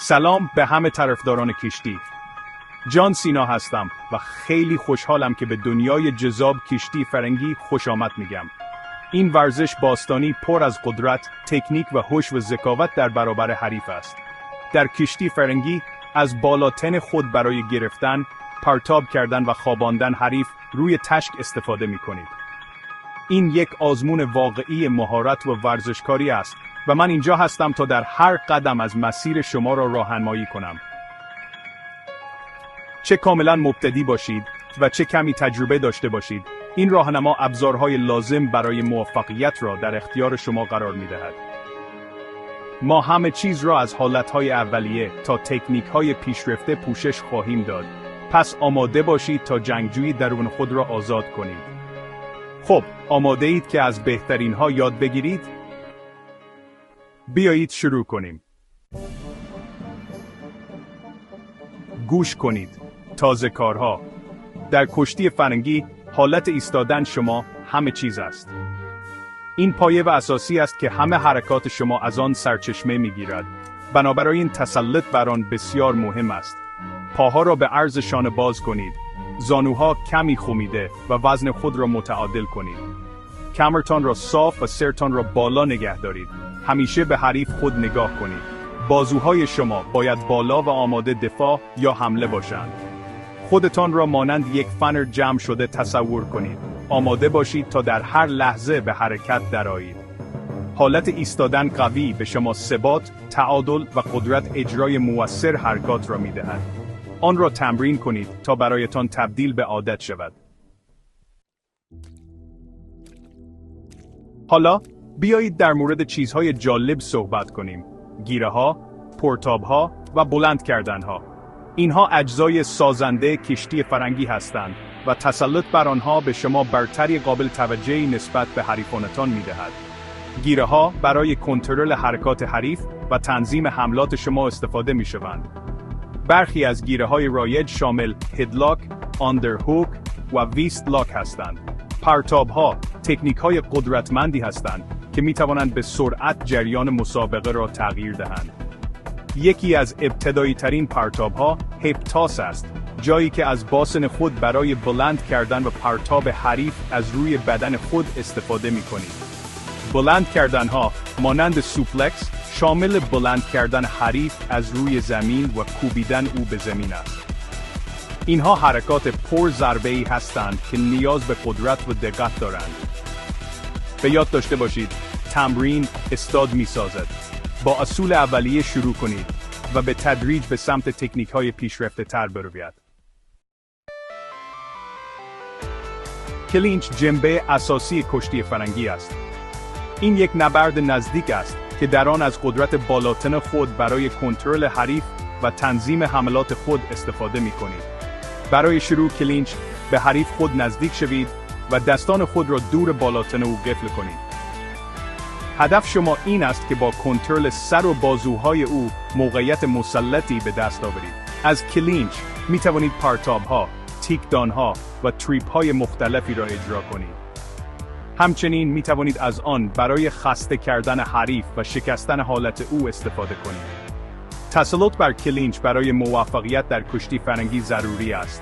سلام به همه طرفداران کشتی. جان سینا هستم و خیلی خوشحالم که به دنیای جذاب کشتی فرنگی خوش آمد میگم. این ورزش باستانی پر از قدرت، تکنیک و هوش و ذکاوت در برابر حریف است. در کشتی فرنگی از بالاتن خود برای گرفتن، پرتاب کردن و خواباندن حریف روی تشک استفاده میکنید. این یک آزمون واقعی مهارت و ورزشکاری است و من اینجا هستم تا در هر قدم از مسیر شما را راهنمایی کنم. چه کاملا مبتدی باشید و چه کمی تجربه داشته باشید، این راهنما ابزارهای لازم برای موفقیت را در اختیار شما قرار می‌دهد. ما همه چیز را از حالتهای اولیه تا تکنیک‌های پیشرفته پوشش خواهیم داد. پس آماده باشید تا جنگجوی درون خود را آزاد کنید. خب، آماده اید که از بهترین ها یاد بگیرید؟ بیایید شروع کنیم. گوش کنید. تازه کارها. در کشتی فرنگی، حالت ایستادن شما همه چیز است. این پایه و اساسی است که همه حرکات شما از آن سرچشمه میگیرد. بنابراین تسلط بر آن بسیار مهم است. پاها را به عرض شانه باز کنید. زانوها کمی خمیده و وزن خود را متعادل کنید. کمرتان را صاف و سرتان را بالا نگه دارید. همیشه به حریف خود نگاه کنید. بازوهای شما باید بالا و آماده دفاع یا حمله باشند. خودتان را مانند یک فنر جمع شده تصور کنید. آماده باشید تا در هر لحظه به حرکت درآیید. حالت ایستادن قوی به شما ثبات، تعادل و قدرت اجرای مؤثر حرکات را می‌دهد. آن را تمرین کنید تا برایتان تبدیل به عادت شود. حالا بیایید در مورد چیزهای جالب صحبت کنیم. گیره‌ها، پرتاب‌ها و بلند کردن‌ها. اینها اجزای سازنده کشتی فرنگی هستند و تسلط بر آنها به شما برتری قابل توجهی نسبت به حریفانتان می‌دهد. گیره‌ها برای کنترل حرکات حریف و تنظیم حملات شما استفاده می‌شوند. برخی از گیره‌های رایج شامل هدلاک، آندرهوک و ویست لاک هستند. پرتاب‌ها تکنیک‌های قدرتمندی هستند که می‌توانند به سرعت جریان مسابقه را تغییر دهند. یکی از ابتدایی‌ترین پرتاب‌ها هپتاس است، جایی که از باسن خود برای بلند کردن و پرتاب حریف از روی بدن خود استفاده می‌کنید. بلند کردن‌ها مانند سوپلکس شامل بلند کردن حریف از روی زمین و کوبیدن او به زمین است. اینها حرکات پر ضربه‌ای هستند که نیاز به قدرت و دقت دارند. به یاد داشته باشید، تمرین استاد می‌سازد. با اصول اولیه شروع کنید و به تدریج به سمت تکنیک‌های پیشرفته‌تر بروید. کلینچ جنبه اساسی کشتی فرنگی است. این یک نبرد نزدیک است که در آن از قدرت بالاتن خود برای کنترل حریف و تنظیم حملات خود استفاده می‌کنید. برای شروع کلینچ به حریف خود نزدیک شوید و دستان خود را دور بالاتن او قفل کنید. هدف شما این است که با کنترل سر و بازوهای او موقعیت مسلطی به دست آورید. از کلینچ می توانید پرتاب‌ها، تیکدان‌ها و تریپ‌های مختلفی را اجرا کنید. همچنین می توانید از آن برای خسته کردن حریف و شکستن حالت او استفاده کنید. تسلط بر کلینچ برای موفقیت در کشتی فرنگی ضروری است.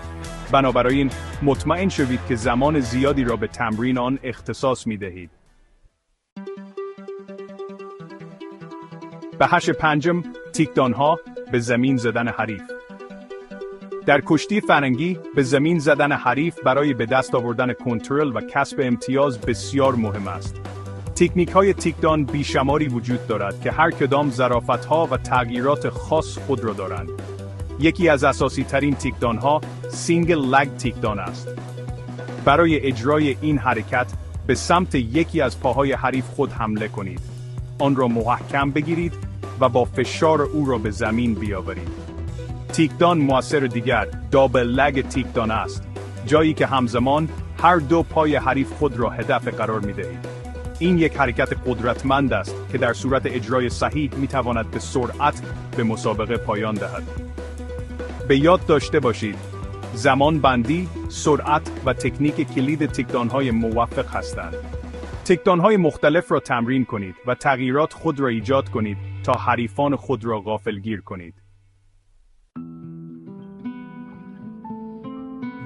بنابراین مطمئن شوید که زمان زیادی را به تمرین آن اختصاص می دهید. بخش پنجم، تیکدان‌ها، به زمین زدن حریف. در کشتی فرنگی به زمین زدن حریف برای به دست آوردن کنترل و کسب امتیاز بسیار مهم است. تکنیک‌های تیکدان بیشماری وجود دارد که هر کدام ظرافت‌ها و تغییرات خاص خود را دارند. یکی از اساسی ترین تیکدان‌ها سینگل لگ تیکدان است. برای اجرای این حرکت به سمت یکی از پاهای حریف خود حمله کنید. آن را محکم بگیرید و با فشار او را به زمین بیاورید. تیکدان مؤثر دیگر دابل لگ تیکدان است، جایی که همزمان هر دو پای حریف خود را هدف قرار می دهید. این یک حرکت قدرتمند است که در صورت اجرای صحیح می تواند به سرعت به مسابقه پایان دهد. به یاد داشته باشید، زمان بندی، سرعت و تکنیک کلید تیکدان‌های موفق هستند. تیکدان‌های مختلف را تمرین کنید و تغییرات خود را ایجاد کنید تا حریفان خود را غافلگیر کنید.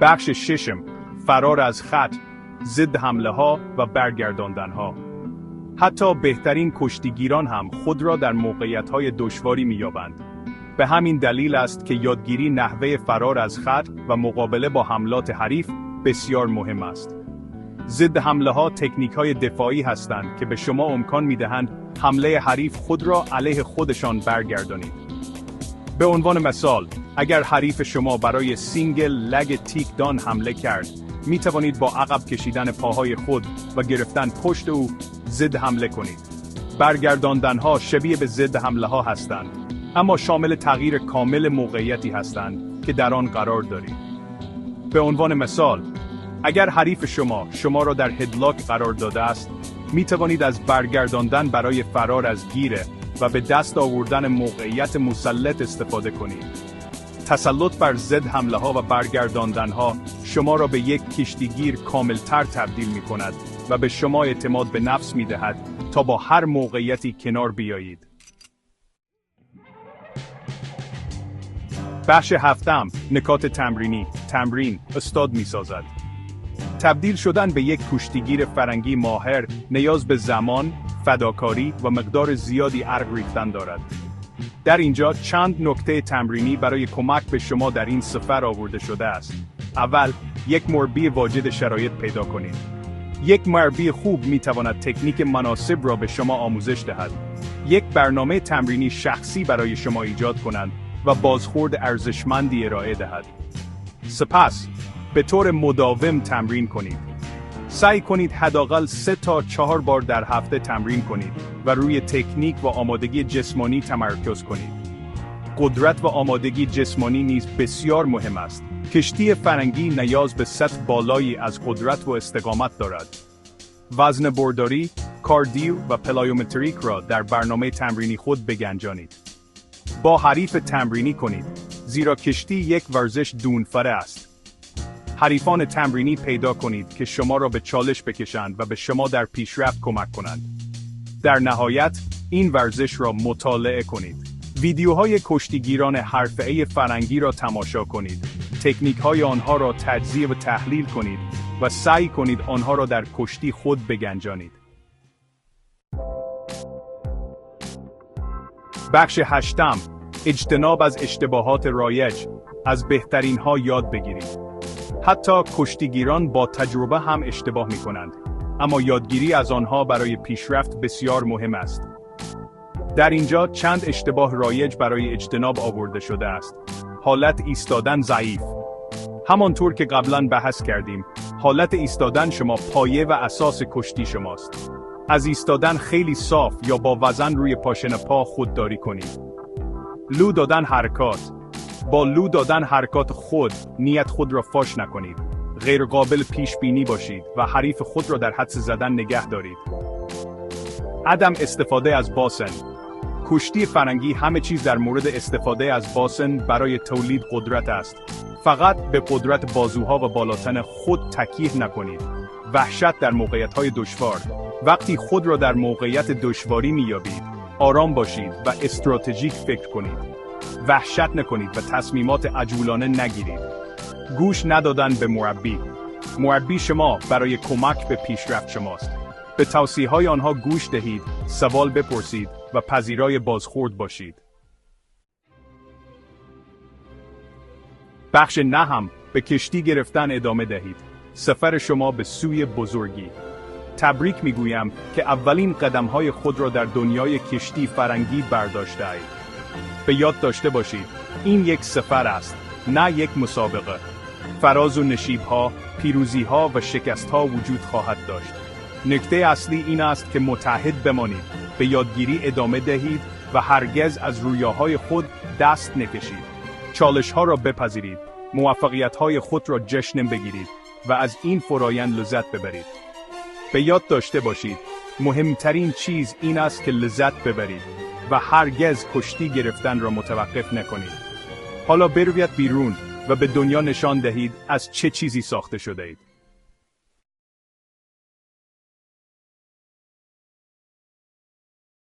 بخش ششم، فرار از خط، ضد حمله ها و برگرداندن ها. حتی بهترین کشتیگیران هم خود را در موقعیت های دشواری می‌یابند. به همین دلیل است که یادگیری نحوه فرار از خط و مقابله با حملات حریف بسیار مهم است. ضد حمله ها تکنیک های دفاعی هستند که به شما امکان می‌دهند حمله حریف خود را علیه خودشان برگردانید. به عنوان مثال، اگر حریف شما برای سینگل لگ تیک دان حمله کرد، می توانید با عقب کشیدن پاهای خود و گرفتن پشت او ضد حمله کنید. برگرداندن ها شبیه به ضد حمله ها هستند، اما شامل تغییر کامل موقعیتی هستند که در آن قرار دارید. به عنوان مثال، اگر حریف شما را در هدلاک قرار داده است، می توانید از برگرداندن برای فرار از گیره و به دست آوردن موقعیت مسلط استفاده کنید. تسلط بر ضد حمله ها و برگرداندن ها شما را به یک کشتیگیر کاملتر تبدیل می کند و به شما اعتماد به نفس می دهد تا با هر موقعیتی کنار بیایید. بخش هفتم، نکات تمرینی، تمرین استاد می سازد. تبدیل شدن به یک کشتیگیر فرنگی ماهر نیاز به زمان، فداکاری و مقدار زیادی عرق ریختن دارد. در اینجا چند نکته تمرینی برای کمک به شما در این سفر آورده شده است. اول، یک مربی واجد شرایط پیدا کنید. یک مربی خوب میتواند تکنیک مناسب را به شما آموزش دهد. یک برنامه تمرینی شخصی برای شما ایجاد کنند و بازخورد ارزشمندی ارائه دهد. سپس، به طور مداوم تمرین کنید. سعی کنید حداقل 3 تا 4 بار در هفته تمرین کنید و روی تکنیک و آمادگی جسمانی تمرکز کنید. قدرت و آمادگی جسمانی نیز بسیار مهم است. کشتی فرنگی نیاز به سطح بالایی از قدرت و استقامت دارد. وزن برداری، کاردیو و پلایومتریک را در برنامه تمرینی خود بگنجانید. با حریف تمرینی کنید، زیرا کشتی یک ورزش دونفره است. حریفان تمرینی پیدا کنید که شما را به چالش بکشند و به شما در پیشرفت کمک کنند. در نهایت، این ورزش را مطالعه کنید. ویدیوهای کشتیگیران حرفه‌ای فرنگی را تماشا کنید. تکنیک‌های آنها را تجزیه و تحلیل کنید و سعی کنید آنها را در کشتی خود بگنجانید. بخش هشتم، اجتناب از اشتباهات رایج. از بهترین ها یاد بگیرید. حتی کشتیگیران با تجربه هم اشتباه می کنند، اما یادگیری از آنها برای پیشرفت بسیار مهم است. در اینجا چند اشتباه رایج برای اجتناب آورده شده است. حالت ایستادن ضعیف. همانطور که قبلا بحث کردیم، حالت ایستادن شما پایه و اساس کشتی شماست. از ایستادن خیلی صاف یا با وزن روی پاشنه پا خودداری کنید. لو دادن حرکات. با لو دادن حرکات خود، نیت خود را فاش نکنید. غیر قابل پیش بینی باشید و حریف خود را در حدس زدن نگه دارید. عدم استفاده از باسن. کشتی فرنگی همه چیز در مورد استفاده از باسن برای تولید قدرت است. فقط به قدرت بازوها و بالاتن خود تکیه نکنید. وحشت در موقعیت‌های دشوار. وقتی خود را در موقعیت دشواری می‌یابید، آرام باشید و استراتژیک فکر کنید. وحشت نکنید و تصمیمات عجولانه نگیرید. گوش ندادن به مربی. مربی شما برای کمک به پیشرفت شماست. به توصیه‌های آنها گوش دهید، سوال بپرسید و پذیرای بازخورد باشید. بخش نهم، به کشتی گرفتن ادامه دهید. سفر شما به سوی بزرگی. تبریک میگویم که اولین قدم‌های خود را در دنیای کشتی فرنگی برداشته اید. به یاد داشته باشید، این یک سفر است، نه یک مسابقه. فراز و نشیب‌ها، پیروزی‌ها و شکست‌ها وجود خواهد داشت. نکته اصلی این است که متحد بمانید، به یادگیری ادامه دهید و هرگز از رویاهای خود دست نکشید. چالش‌ها را بپذیرید، موفقیت‌های خود را جشن بگیرید و از این فرایند لذت ببرید. به یاد داشته باشید، مهمترین چیز این است که لذت ببرید و هرگز کشتی گرفتن را متوقف نکنید. حالا بروید بیرون و به دنیا نشان دهید از چه چیزی ساخته شده اید.